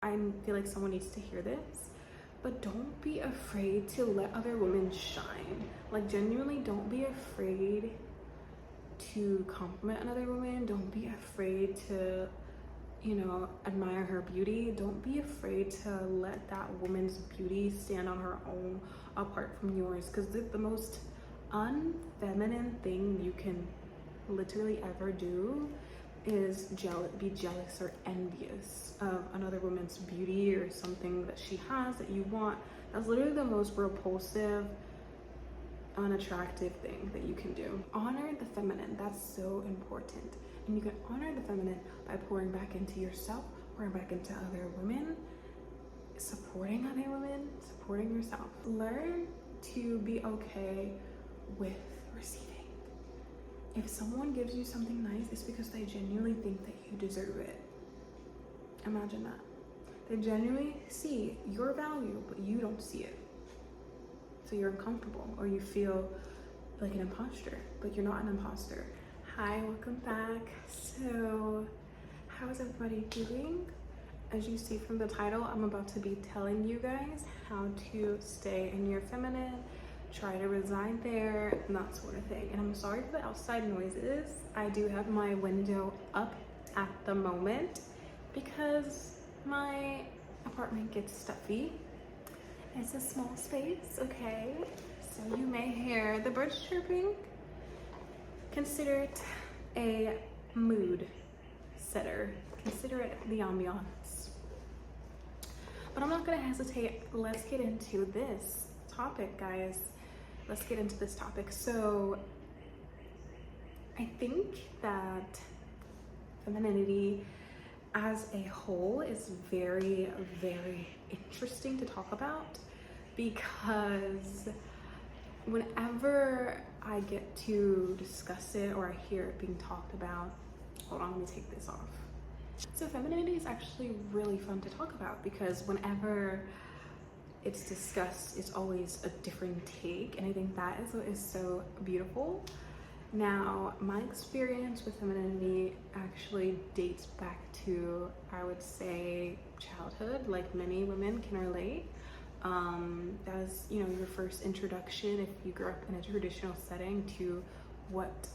I feel like someone needs to hear this, but don't be afraid to let other women shine. Like, genuinely, don't be afraid to compliment another woman. Don't be afraid to, you know, admire her beauty. Don't be afraid to let that woman's beauty stand on her own apart from yours, because the most unfeminine thing you can literally ever do is be jealous or envious of another woman's beauty or something that she has that you want. That's literally the most repulsive, unattractive thing that you can do. Honor the feminine. That's so important. And you can honor the feminine by pouring back into yourself, pouring back into other women, supporting other women, supporting yourself. Learn to be okay with receiving. If someone gives you something nice, it's because they genuinely think that you deserve it. Imagine that. They genuinely see your value, but you don't see it. So you're uncomfortable, or you feel like an imposter, but you're not an imposter. Hi, welcome back. So, how is everybody doing? As you see from the title, I'm about to be telling you guys how to stay in your feminine, try to reside there, and that sort of thing. And I'm sorry for the outside noises. I do have my window up at the moment because my apartment gets stuffy. It's a small space, okay? So you may hear the birds chirping. Consider it a mood setter. Consider it the ambiance. But I'm not gonna hesitate. Let's get into this topic, guys. Let's get into this topic. So I think that femininity as a whole is very, very interesting to talk about, because whenever I get to discuss it or I hear it being talked about, hold on, let me take this off. So femininity is actually really fun to talk about, because whenever it's discussed, it's always a different take, and I think that is what is so beautiful. Now, my experience with femininity actually dates back to, I would say, childhood. Like many women can relate. That was, you know, your first introduction, if you grew up in a traditional setting, to what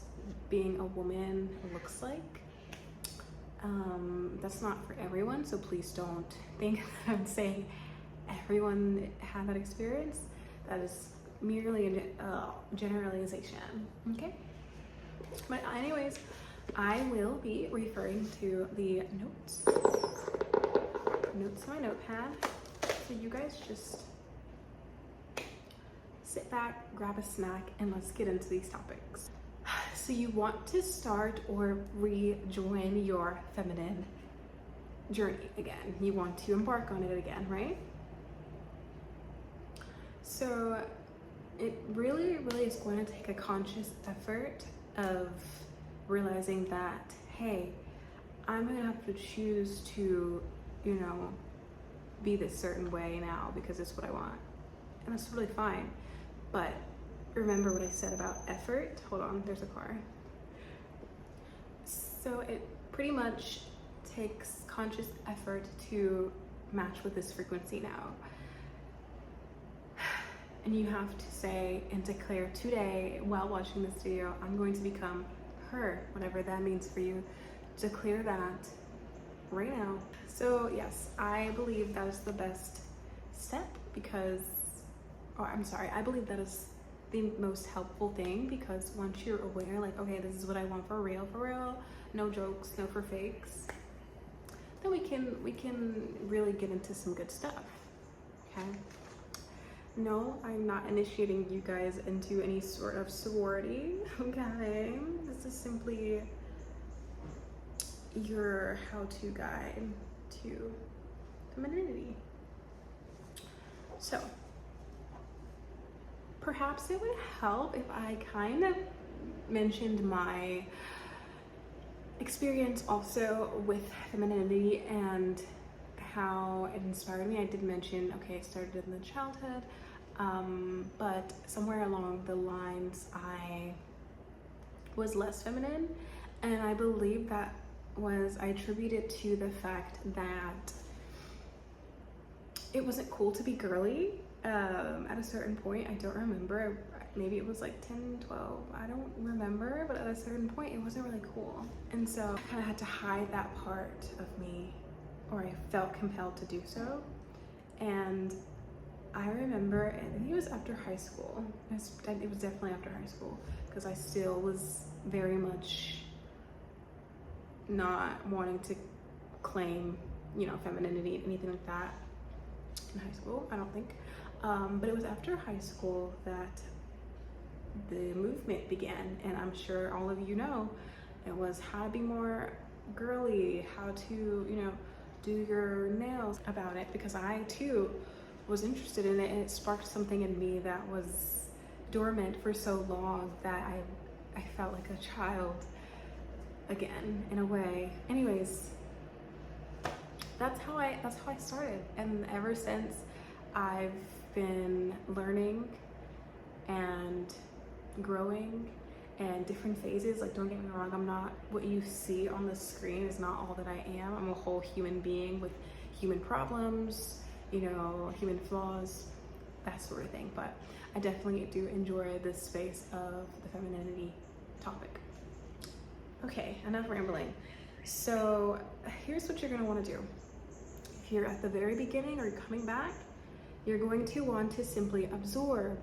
being a woman looks like. That's not for everyone, so please don't think that I'm saying everyone had that experience. That is merely a generalization, okay? But anyways, I will be referring to the notes in my notepad. So you guys just sit back, grab a snack, and let's get into these topics. So you want to start or rejoin your feminine journey again. You want to embark on it again, right? So it really, really is going to take a conscious effort of realizing that, hey, I'm gonna have to choose to, you know, be this certain way now because it's what I want. And that's really fine. But remember what I said about effort. Hold on, there's a car. So it pretty much takes conscious effort to match with this frequency now. And you have to say and declare today, while watching this video, I'm going to become her, whatever that means for you. Declare that right now. So yes, I believe that is the best step because, I believe that is the most helpful thing, because once you're aware, like, okay, this is what I want for real, no jokes, no for fakes, then we can really get into some good stuff, okay? No, I'm not initiating you guys into any sort of sorority, okay? This is simply your how-to guide to femininity. So, perhaps it would help if I kind of mentioned my experience also with femininity and how it inspired me. I did mention, okay, I started in the childhood, but somewhere along the lines I was less feminine, and I believe that I attribute it to the fact that it wasn't cool to be girly at a certain point. I don't remember. Maybe it was like 10, 12. I don't remember, but at a certain point, it wasn't really cool. And so I kind of had to hide that part of me, or I felt compelled to do so. And I remember, I think it was after high school. It was definitely after high school, because I still was very much not wanting to claim, you know, femininity, anything like that in high school, I don't think. But it was after high school that the movement began, and I'm sure all of you know, it was how to be more girly, how to, you know, do your nails about it, because I too was interested in it, and it sparked something in me that was dormant for so long that I felt like a child again, in a way. Anyways, that's how I started, and ever since I've been learning and growing and different phases. Like, don't get me wrong, I'm not, what you see on the screen is not all that I am. I'm a whole human being with human problems, you know, human flaws, that sort of thing. But I definitely do enjoy this space of the femininity topic. Okay, enough rambling. So here's what you're gonna wanna do. If you're at the very beginning or you're coming back, you're going to want to simply absorb,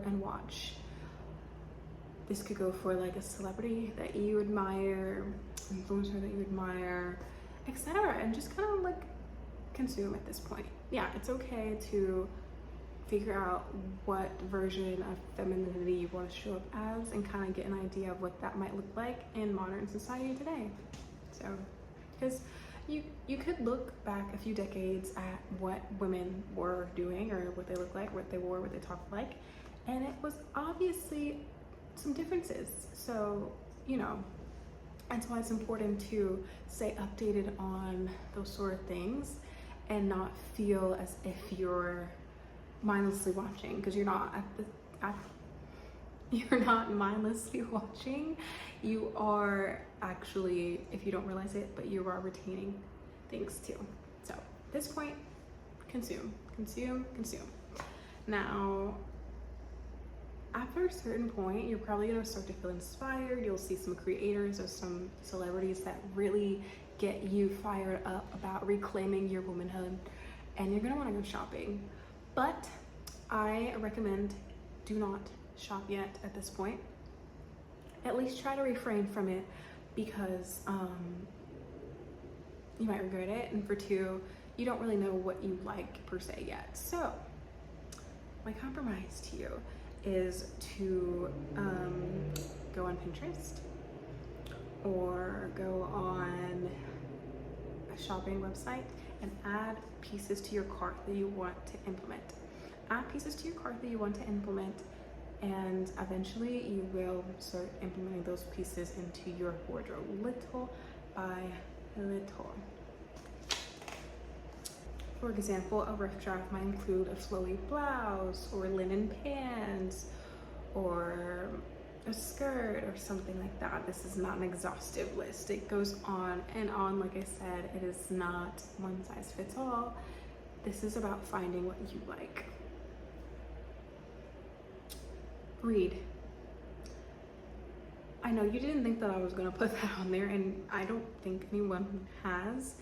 and watch. This could go for like a celebrity that you admire, influencer that you admire, etc. And just kind of like consume at this point. Yeah, it's okay to figure out what version of femininity you want to show up as and kind of get an idea of what that might look like in modern society today. So, because you could look back a few decades at what women were doing, or what they looked like, what they wore, what they talked like, and it was obviously some differences. So, you know, that's why it's important to stay updated on those sort of things and not feel as if you're mindlessly watching, because you're not you're not mindlessly watching. You are actually, if you don't realize it, but you are retaining things too. So at this point, consume. Now, after a certain point, you're probably gonna start to feel inspired. You'll see some creators or some celebrities that really get you fired up about reclaiming your womanhood, and you're gonna wanna go shopping. But I recommend do not shop yet at this point. At least try to refrain from it, because you might regret it, and for two, you don't really know what you like per se yet. So my compromise to you is to go on Pinterest or go on a shopping website and add pieces to your cart that you want to implement. Add pieces to your cart that you want to implement, and eventually you will start implementing those pieces into your wardrobe, little by little. For example, a rough draft might include a flowy blouse or linen pants or a skirt or something like that. This is not an exhaustive list. It goes on and on. Like I said, it is not one size fits all. This is about finding what you like. Read. I know you didn't think that I was gonna put that on there, and I don't think anyone has,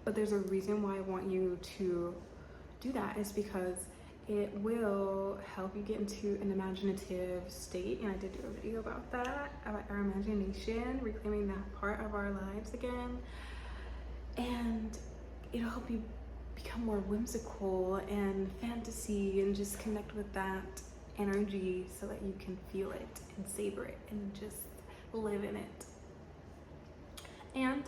but there's a reason why I want you to do that. Is because it will help you get into an imaginative state, and I did do a video about that, about our imagination, reclaiming that part of our lives again, and it'll help you become more whimsical and fantasy and just connect with that energy so that you can feel it and savor it and just live in it. And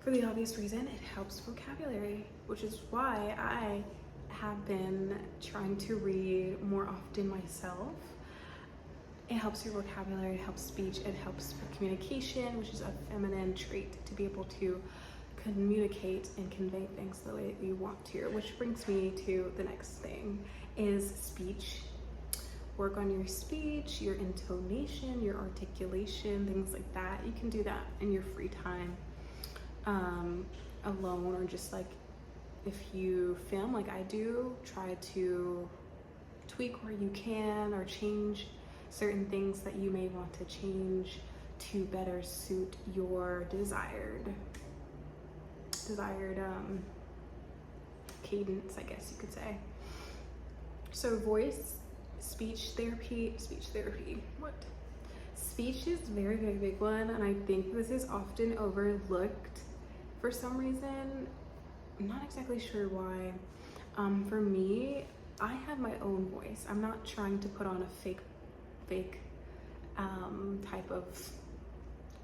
for the obvious reason, it helps vocabulary, which is why I have been trying to read more often myself. It helps your vocabulary, it helps speech, it helps for communication, which is a feminine trait, to be able to communicate and convey things the way that you want to. Which brings me to the next thing, is speech. Work on your speech, your intonation, your articulation, things like that. You can do that in your free time. alone, or just like if you film like I do, try to tweak where you can, or change certain things that you may want to change to better suit your desired cadence, I guess you could say. So voice, speech therapy, what? Speech is very, very big one, and I think this is often overlooked for some reason. I'm not exactly sure why. For me, I have my own voice. I'm not trying to put on a fake type of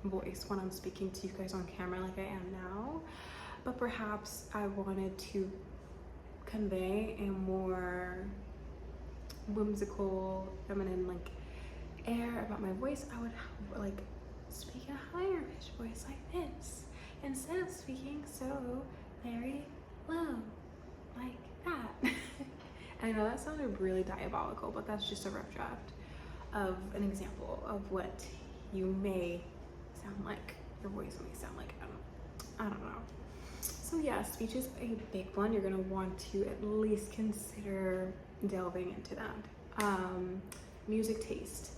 voice when I'm speaking to you guys on camera like I am now, but perhaps I wanted to convey a more whimsical, feminine like air about my voice. I would like speak in a higher pitched voice like this instead of speaking so very low like that. I know that sounded really diabolical, but that's just a rough draft of an example of what you may sound like, your voice may sound like. I don't know. So yeah, speech is a big one. You're gonna want to at least consider delving into that. Music taste.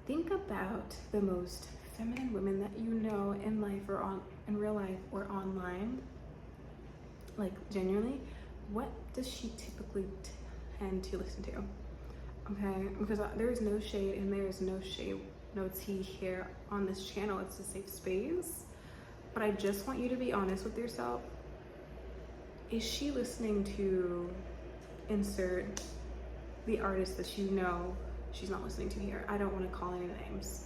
Think about the most feminine women that you know in life, or in real life or online. Like genuinely, what does she typically tend to listen to? Okay, because there's no shade and there's no tea here on this channel. It's a safe space, but I just want you to be honest with yourself. Is she listening to insert the artist that you know she's not listening to here? I don't want to call any names.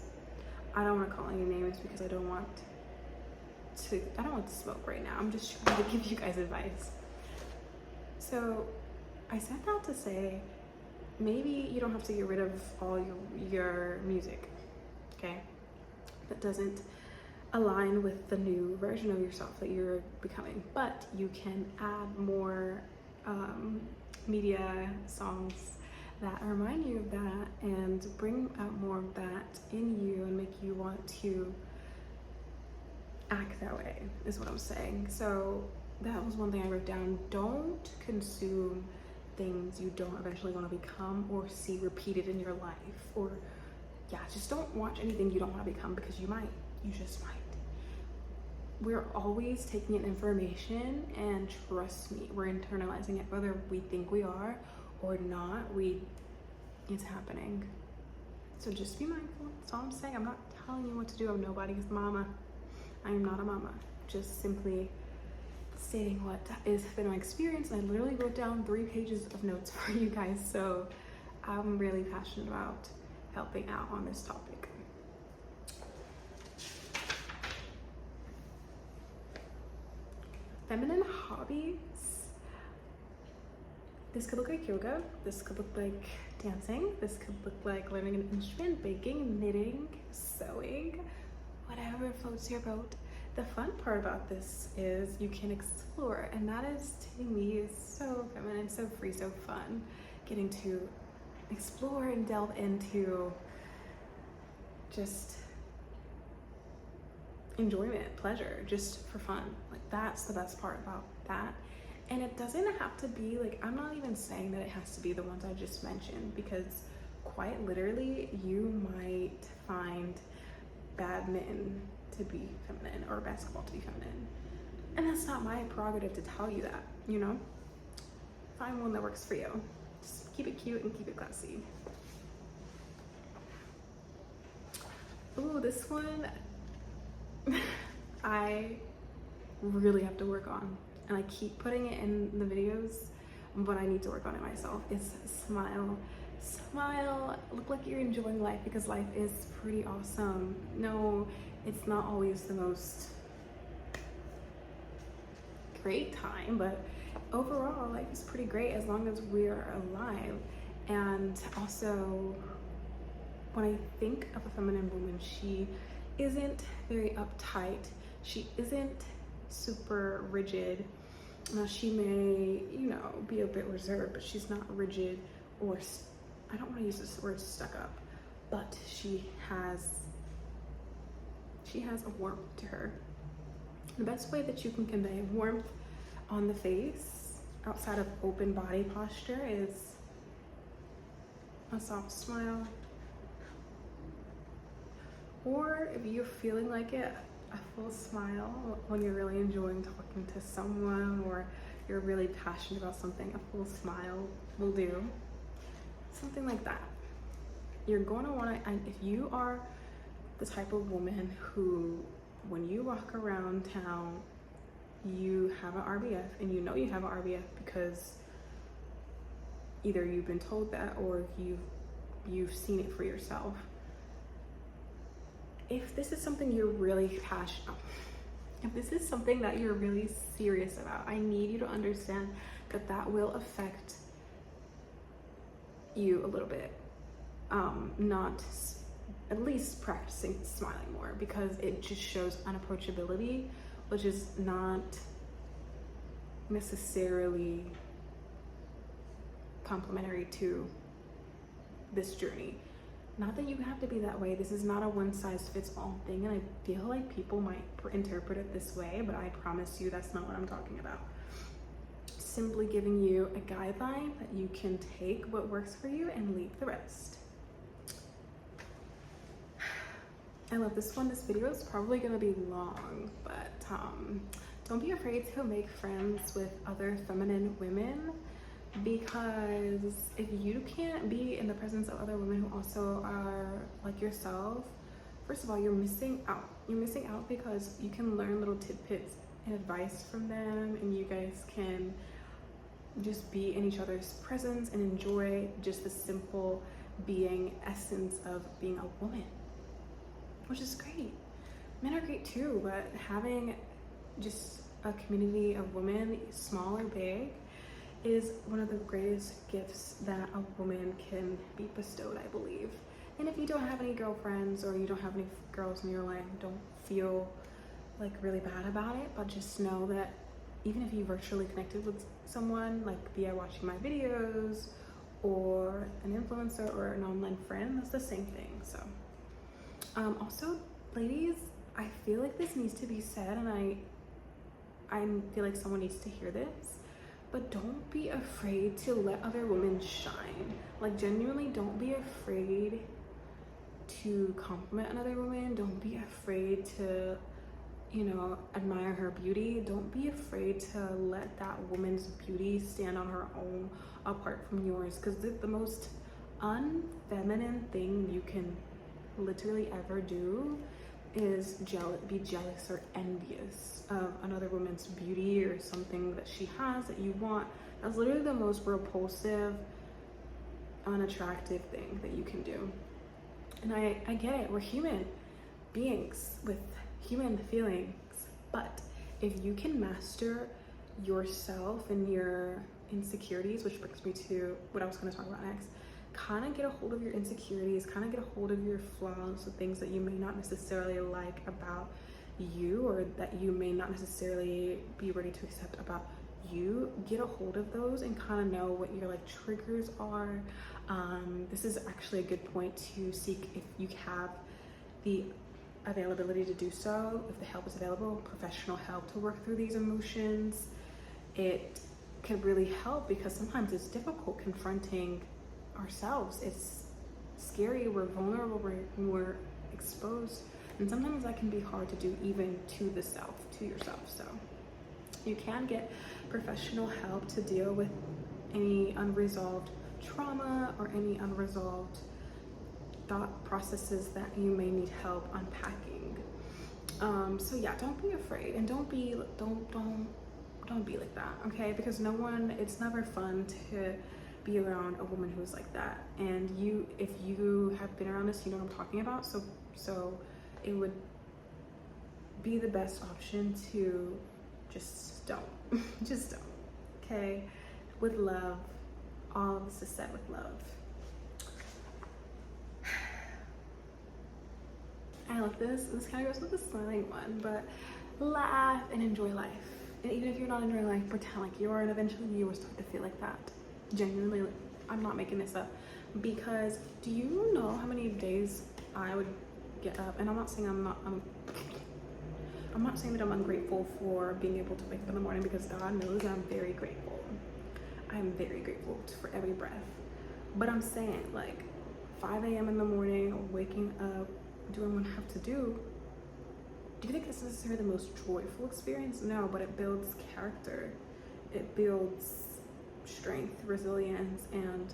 I don't want to call any names because I don't want to smoke right now. I'm just trying to give you guys advice. So I said that to say, maybe you don't have to get rid of all your music, okay? That doesn't align with the new version of yourself that you're becoming, but you can add more media songs that remind you of that and bring out more of that in you and make you want to act that way, is what I'm saying. So that was one thing I wrote down. Don't consume things you don't eventually want to become or see repeated in your life, or yeah, just don't watch anything you don't want to become, because you just might. We're always taking in information, and trust me, we're internalizing it, whether we think we are or not. It's happening. So just be mindful. That's all I'm saying. I'm not telling you what to do. I'm nobody's mama. I am not a mama. Just simply stating what has been my experience. And I literally wrote down 3 pages of notes for you guys. So I'm really passionate about helping out on this topic. Feminine hobbies. This could look like yoga. This could look like dancing. This could look like learning an instrument, baking, knitting, sewing, whatever floats your boat. The fun part about this is you can explore, and that is, to me, is so feminine, so free, so fun. Getting to explore and delve into just enjoyment, pleasure, just for fun. Like, that's the best part about that. And it doesn't have to be like, I'm not even saying that it has to be the ones I just mentioned, because quite literally you might find badminton to be feminine or basketball to be feminine, and that's not my prerogative to tell you that, you know. Find one that works for you. Just keep it cute and keep it classy. Ooh, this one I really have to work on, and I keep putting it in the videos, but I need to work on it myself. It's smile. Smile, look like you're enjoying life, because life is pretty awesome. No, it's not always the most great time, but overall life is pretty great as long as we're alive. And also, when I think of a feminine woman, she isn't very uptight. She isn't super rigid. Now, she may, you know, be a bit reserved, but she's not rigid, or I don't want to use this word stuck up, but she has a warmth to her. The best way that you can convey warmth on the face outside of open body posture is a soft smile, or if you're feeling like it, a full smile when you're really enjoying talking to someone or you're really passionate about something. A full smile will do. Something like that. You're going to want to, and if you are the type of woman who, when you walk around town, you have an RBF, and you know you have an RBF because either you've been told that or you've seen it for yourself. If this is something you're really passionate, if this is something that you're really serious about, I need you to understand that that will affect you a little bit. Not at least practicing smiling more, because it just shows unapproachability, which is not necessarily complementary to this journey. Not that you have to be that way. This is not a one-size-fits-all thing, and I feel like people might interpret it this way, but I promise you that's not what I'm talking about. Simply giving you a guideline that you can take what works for you and leave the rest. I love this one. This video is probably gonna be long, but don't be afraid to make friends with other feminine women, because if you can't be in the presence of other women who also are like yourself, first of all, you're missing out. You're missing out because you can learn little tidbits and advice from them, and you guys can just be in each other's presence and enjoy just the simple being essence of being a woman, which is great. Men are great too, but having just a community of women, small or big, is one of the greatest gifts that a woman can be bestowed, I believe. And if you don't have any girlfriends or you don't have any girls in your life, don't feel like really bad about it, but just know that even if you virtually connected with someone, like via watching my videos or an influencer or an online friend, that's the same thing. So also, ladies, I feel like this needs to be said, and I feel like someone needs to hear this, but don't be afraid to let other women shine. Like, genuinely, don't be afraid to compliment another woman. Don't be afraid to, you know, admire her beauty. Don't be afraid to let that woman's beauty stand on her own apart from yours, because the most unfeminine thing you can literally ever do is be jealous or envious of another woman's beauty or something that she has that you want. That's literally the most repulsive, unattractive thing that you can do. And I get it, we're human beings with human feelings, but if you can master yourself and your insecurities, which brings me to what I was going to talk about next, kind of get a hold of your insecurities, kind of get a hold of your flaws, the things that you may not necessarily like about you or that you may not necessarily be ready to accept about you. Get a hold of those and kind of know what your like triggers are. This is actually a good point to seek, if you have the availability to do so, if the help is available, professional help to work through these emotions. It can really help, because sometimes it's difficult confronting ourselves. It's scary, we're vulnerable, we're exposed, and sometimes that can be hard to do even to yourself. So you can get professional help to deal with any unresolved trauma or any unresolved thought processes that you may need help unpacking. So yeah, don't be afraid, and don't be like that, okay? Because it's never fun to be around a woman who's like that. And if you have been around this, you know what I'm talking about. So it would be the best option to just don't, okay? With love, all of this is said with love. I love this. This kind of goes with the smiling one, but laugh and enjoy life. And even if you're not enjoying life, pretend like you are, and eventually you will start to feel like that. Genuinely, I'm not making this up, because do you know how many days I would get up, and I'm not saying I'm not saying that I'm ungrateful for being able to wake up in the morning, because God knows I'm very grateful. I'm very grateful for every breath. But I'm saying, like, 5 a.m. in the morning, waking up, doing what I have to do you think this is necessarily the most joyful experience? No, but it builds character. It builds strength, resilience, and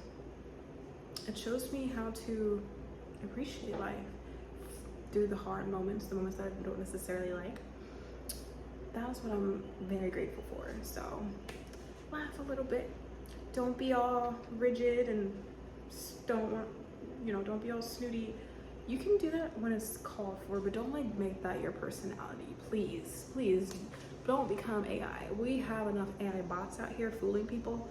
it shows me how to appreciate life through the hard moments, the moments that I don't necessarily like. That's what I'm very grateful for. So laugh a little bit. Don't be all rigid and don't be all snooty. You can do that when it's called for, but don't like make that your personality. Please, please don't become AI. We have enough AI bots out here fooling people.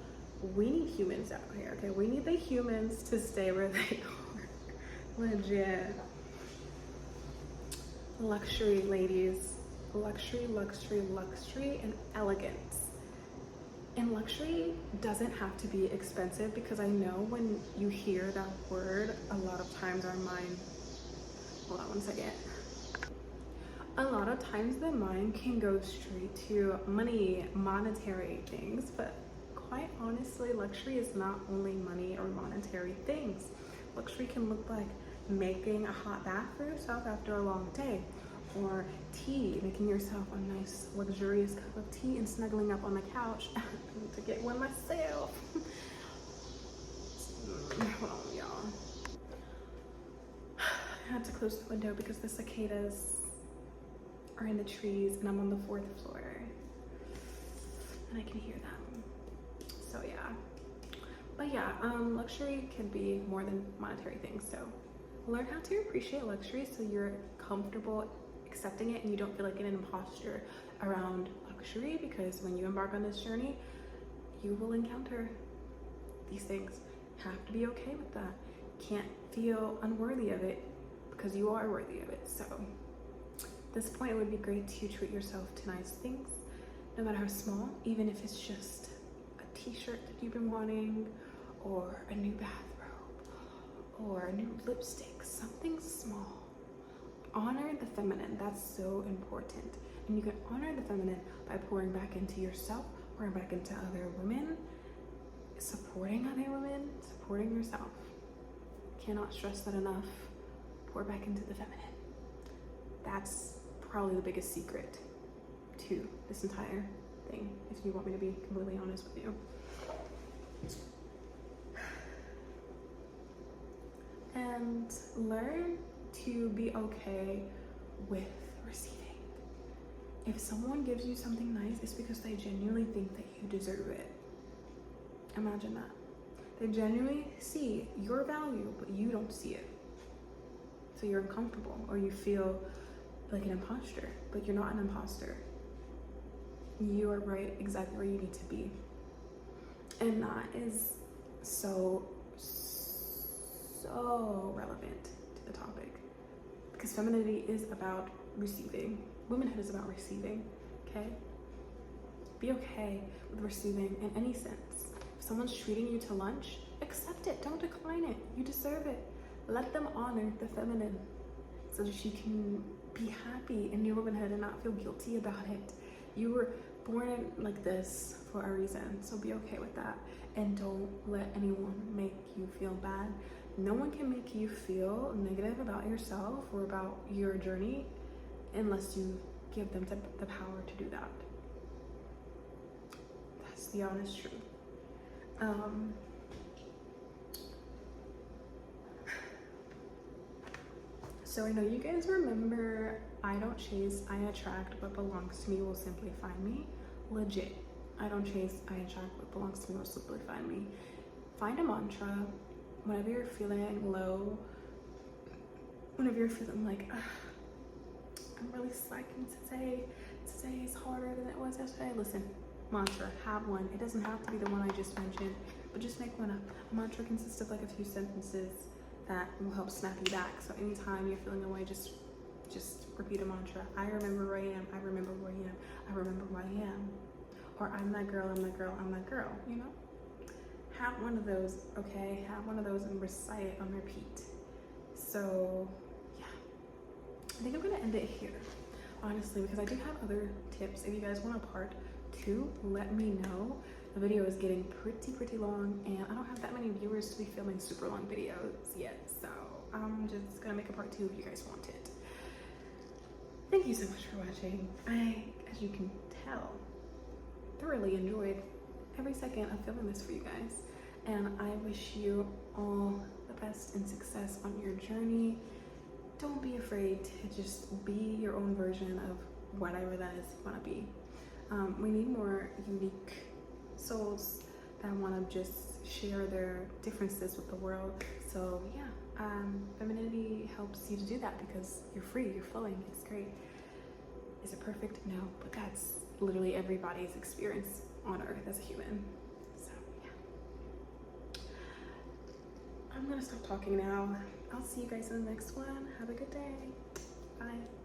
We need humans out here, okay? We need the humans to stay where they are. Legit. Luxury, ladies. Luxury, luxury, luxury, and elegance. And luxury doesn't have to be expensive, because I know when you hear that word, a lot of times our mind, hold on one second. A lot of times the mind can go straight to money, monetary things, but quite honestly, luxury is not only money or monetary things. Luxury can look like making a hot bath for yourself after a long day, or tea, making yourself a nice luxurious cup of tea and snuggling up on the couch. I need to get one myself. Hold on, y'all. I had to close the window because the cicadas are in the trees and I'm on the 4th floor and I can hear them. So yeah, but yeah, luxury can be more than monetary things. So learn how to appreciate luxury so you're comfortable accepting it and you don't feel like an imposter around luxury, because when you embark on this journey, you will encounter these things. Have to be okay with that. Can't feel unworthy of it, because you are worthy of it. So at this point, it would be great to treat yourself to nice things, no matter how small, even if it's just a t-shirt that you've been wanting, or a new bathrobe, or a new lipstick, something small. Honor the feminine. That's so important. And you can honor the feminine by pouring back into yourself, pouring back into other women, supporting other women, supporting yourself. Cannot stress that enough. Pour back into the feminine. That's probably the biggest secret to this entire thing, if you want me to be completely honest with you. And learn to be okay with receiving. If someone gives you something nice, it's because they genuinely think that you deserve it. Imagine that. They genuinely see your value, but you don't see it. So you're uncomfortable, or you feel like an imposter, but you're not an imposter. You are right exactly where you need to be. And that is so relevant to the topic, because femininity is about receiving. Womanhood is about receiving, okay? Be okay with receiving in any sense. If someone's treating you to lunch, accept it, don't decline it. You deserve it. Let them honor the feminine so that you can be happy in your womanhood and not feel guilty about it. You were born like this for a reason, so be okay with that. And don't let anyone make you feel bad. No one can make you feel negative about yourself or about your journey unless you give them the power to do that. That's the honest truth. So I know you guys remember, I don't chase, I attract. What belongs to me will simply find me. Legit. I don't chase, I attract. What belongs to me will simply find me. Find a mantra whenever you're feeling low, whenever you're feeling like, I'm really slacking today. Today is harder than it was yesterday. Listen, mantra, have one. It doesn't have to be the one I just mentioned, but just make one up. A mantra consists of like a few sentences that will help snap you back. So anytime you're feeling away, just repeat a mantra. I remember where I am. I remember where I am. I remember who I am. Or I'm that girl, I'm that girl, I'm that girl, you know? Have one of those, okay? Have one of those and recite it on repeat. So, yeah. I think I'm gonna end it here. honestly, because I do have other tips. If you guys want a part 2, let me know. The video is getting pretty long, and I don't have that many viewers to be filming super long videos yet, so I'm just gonna make a part 2 if you guys want it. Thank you so much for watching. I, as you can tell, thoroughly enjoyed every second of filming this for you guys, and I wish you all the best and success on your journey. Don't be afraid to just be your own version of whatever that is you want to be. We need more unique souls that want to just share their differences with the world. So yeah, femininity helps you to do that because you're free, you're flowing, it's great. Is it perfect? No, but that's literally everybody's experience on earth as a human. So yeah, I'm gonna stop talking now. I'll see you guys in the next one. Have a good day. Bye.